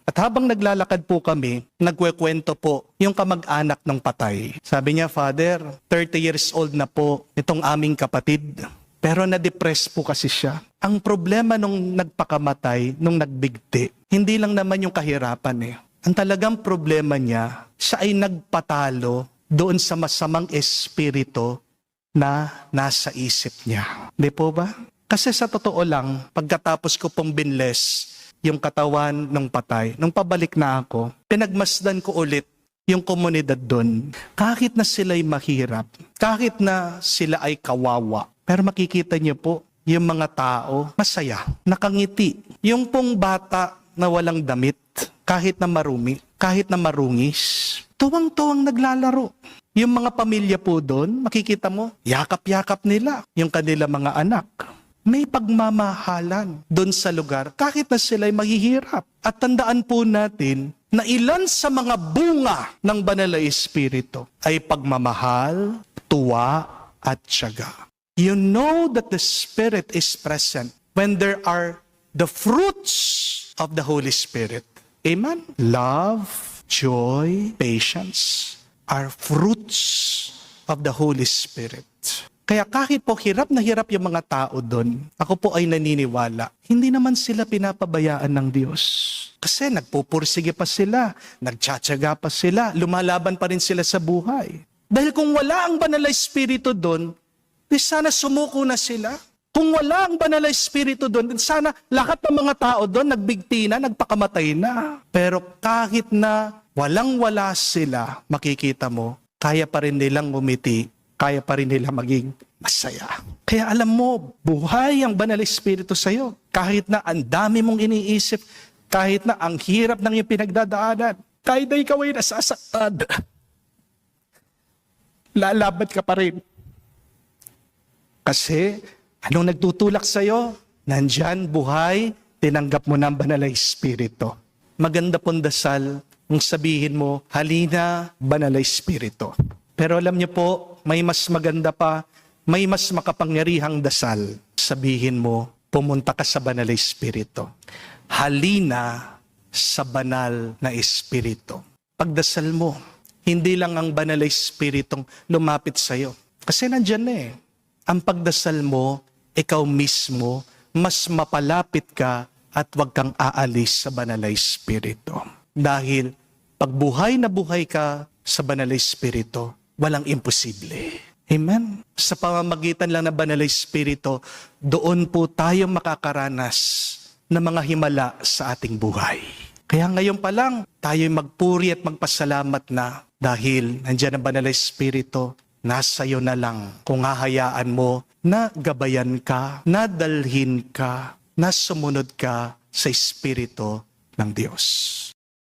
At habang naglalakad po kami, nagkwekwento po yung kamag-anak ng patay. Sabi niya, Father, 30 years old na po itong aming kapatid. Pero na-depress po kasi siya. Ang problema nung nagpakamatay, nung nagbigti, hindi lang naman yung kahirapan eh. Ang talagang problema niya, siya ay nagpatalo doon sa masamang espiritu na nasa isip niya. Di po ba? Kasi sa totoo lang, pagkatapos ko pong binless yung katawan ng patay, nung pabalik na ako, pinagmasdan ko ulit yung komunidad doon. Kahit na sila'y mahirap, kahit na sila ay kawawa, pero makikita niyo po, yung mga tao, masaya, nakangiti. Yung pong bata na walang damit, kahit na marumi, kahit na marungis, tuwang-tuwang naglalaro. Yung mga pamilya po doon, makikita mo, yakap-yakap nila yung kanila mga anak. May pagmamahalan doon sa lugar, kahit na sila'y mahihirap. At tandaan po natin na ilan sa mga bunga ng Banal na Espiritu ay pagmamahal, tuwa, at tiyaga. You know that the Spirit is present when there are the fruits of the Holy Spirit. Amen? Love, joy, patience are fruits of the Holy Spirit. Kaya kahit po hirap na hirap yung mga tao doon, ako po ay naniniwala, hindi naman sila pinapabayaan ng Diyos. Kasi nagpupursige pa sila, nagtsatsaga pa sila, lumalaban pa rin sila sa buhay. Dahil kung wala ang Banal na Espiritu doon, di sana sumuko na sila. Kung wala ang Banal na Espiritu doon, sana lahat ng mga tao doon nagbigti na, nagpakamatay na. Pero kahit na walang-wala sila, makikita mo, kaya pa rin nilang umiti, kaya pa rin nila maging masaya. Kaya alam mo, buhay ang Banal na Espiritu sa'yo. Kahit na ang dami mong iniisip, kahit na ang hirap ng iyong pinagdadaanan, kahit na ikaw ay nasasaktan, lalaban ka pa rin. Kasi, anong nagtutulak sa'yo? Nandyan, buhay, tinanggap mo ng Banal na Espiritu. Maganda pong dasal, kung sabihin mo, halina, Banal na Espiritu. Pero alam niyo po, may mas maganda pa, may mas makapangyarihang dasal. Sabihin mo, pumunta ka sa Banal na Espiritu. Halina sa Banal na Espiritu. Pagdasal mo, hindi lang ang Banal na Espiritong lumapit sa'yo. Kasi nandyan na eh. Ang pagdasal mo, ikaw mismo, mas mapalapit ka at huwag kang aalis sa Banal na Espiritu. Dahil pag buhay na buhay ka sa Banal na Espiritu, walang imposible. Amen? Sa pamamagitan lang ng Banal na Espiritu, doon po tayo makakaranas ng mga himala sa ating buhay. Kaya ngayon pa lang, tayo'y magpuri at magpasalamat na dahil nandiyan ang Banal na Espiritu, nasa iyo na lang kung hahayaan mo na gabayan ka, na dalhin ka, na sumunod ka sa Espiritu ng Diyos.